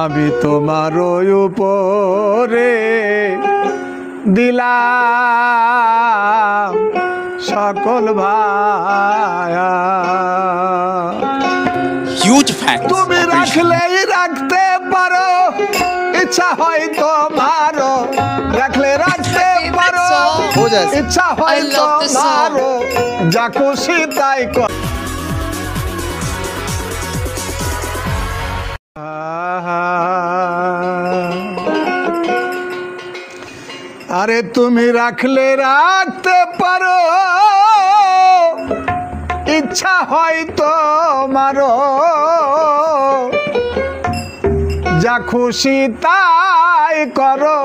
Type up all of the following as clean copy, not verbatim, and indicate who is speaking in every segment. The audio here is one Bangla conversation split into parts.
Speaker 1: আমি তোমার উপরে দিলাম সকল ভায়া।
Speaker 2: হিউজ ফ্যান
Speaker 1: তুমি রাখলেই রাখতে পারো, ইচ্ছা হয় তোমারও রাখলে রাখতে পারো, ইচ্ছা হয় তোমারও যা খুশি তাই কর। আরে তুমি রাখলে রাখতে পারো, ইচ্ছা হয় তোমারও যা খুশি তাই করো,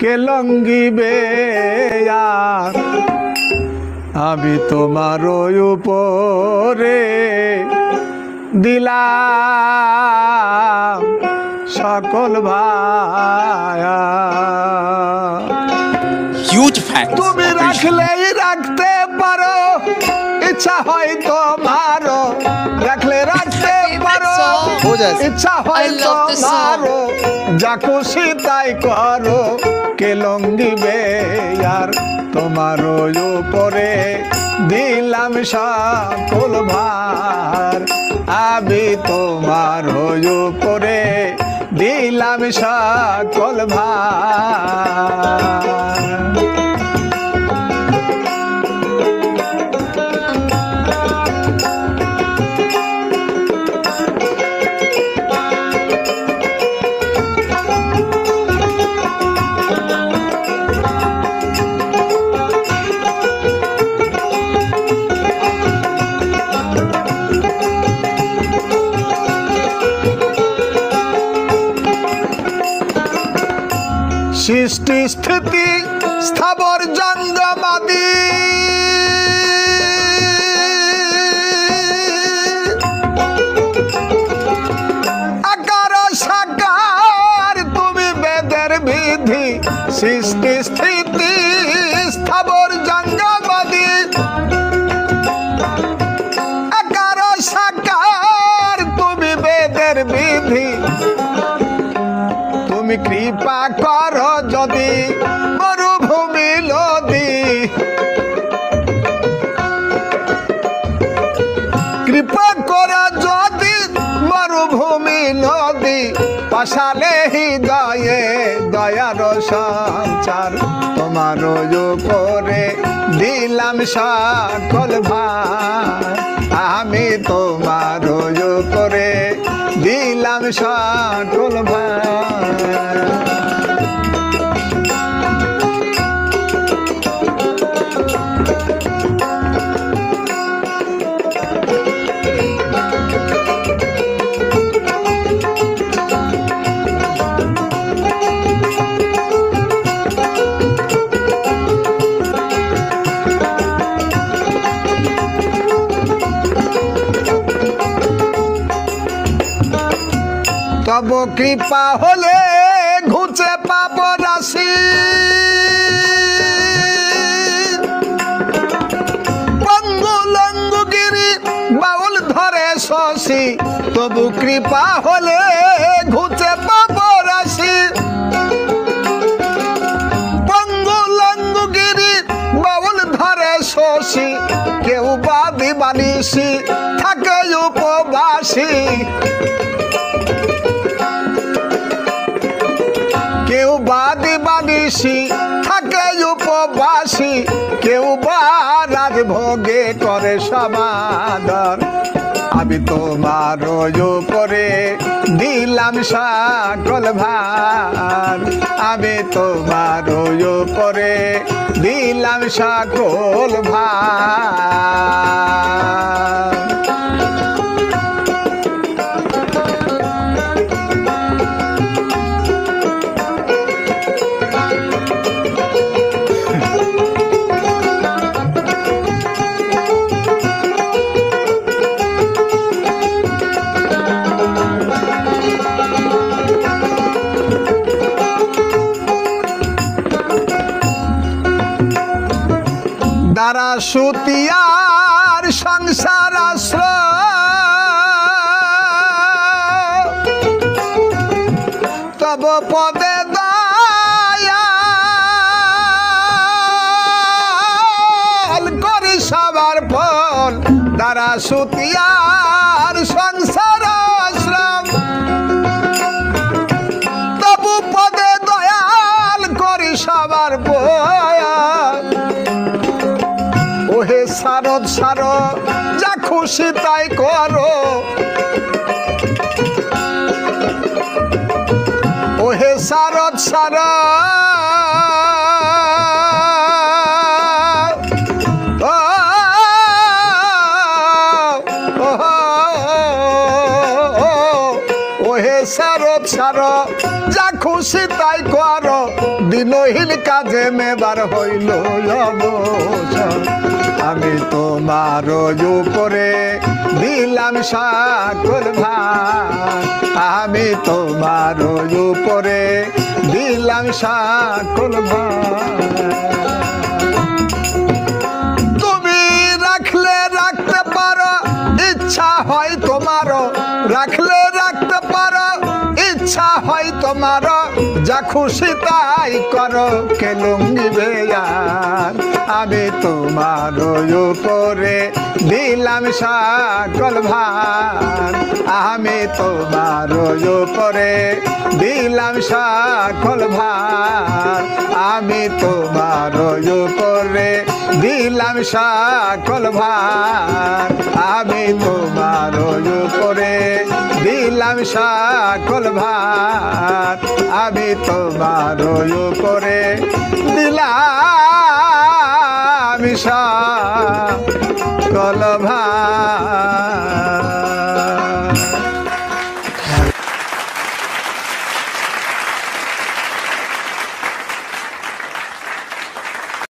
Speaker 1: কে লঙ্ঘিবে আর। আমি তোমার উপরে দিলাম সকল ভায়া।
Speaker 2: হিউজ ফ্যান
Speaker 1: তুমি রাখলেই রাখতে পারো, ইচ্ছা হয় তোমারও রাখলে রাখতে পারো, ইচ্ছা হয় তোমারও যা খুশি তাই করো, কে লঙ্ঘিবে আর। তোমার উপরে দিলাম সকল ভার, আমি তোমার উপরে দিলাম সকল ভার। সৃষ্টি স্থিতি স্থাবর জঙ্গমাদি, আকার সাকার তুমি বেদের বিধি। সৃষ্টি স্থিতি স্থাবর জঙ্গমাদি, আকার সাকার তুমি বেদের বিধি। তুমি কৃপা কর যদি মরুভূমি নদী, কৃপা কর যদি মরুভূমি নদী, পাশালে হৃদয়ে দয়ার সঞ্চার। তোমার উপরে দিলাম সকল ভার, আমি তোমার উপরে দিলাম সকল ভার। তব কৃপা হলে ঘুচে পাব রাশি, পঙ্গু লঙ্গুগিরি বাউল ধরে শশী। তবু কৃপা হলে ঘুচে পাব রাশি, পঙ্গু লঙ্গুগিরি বাউল ধরে শশী। কেউ বাদি বানিসি থাকে উপবাসী, কেউ বাদি বানিসি থাকে উপবাসী, কেউ বা রাজভোগে করে সমাদর। আমি তোমার উপরে দিলাম সকল ভার, আমি তোমার উপরে দিলাম সকল ভার। দ্বারা সুতিয়ার সংসার আশ্রয়, তব পদে দয়াল করি সবার ফল দ্বারা সুতিয়ার সংসার শ্রম তবু পদে দয়াল করি সবার ফল ওহে শারদ শারদ যা খুশি তাই করো ওহে শারদ শারদ ওহে শারদ শারদ যা খুশি তাই করো দিনহীন কাজে মেবার হইল অবসর আমি তোমার উপরে দিলাম সকল ভার আমি তোমার উপরে দিলাম সকল ভার তুমি রাখলে রাখতে পারো ইচ্ছা হয় তোমার রাখলে রাখতে পারো ইচ্ছা হয় তোমার যা খুশি তাই করো কে লুঙ্গি বেয়ার আমি তোমার উপরে দিলাম সকল ভার আমি তোমার উপরে দিলাম সকল ভার আমি তোমার উপরে দিলাম সকল ভার আমি তোমার উপরে দিলাম সকল ভার আমি তোমার উপরে দিলাম সকল ভার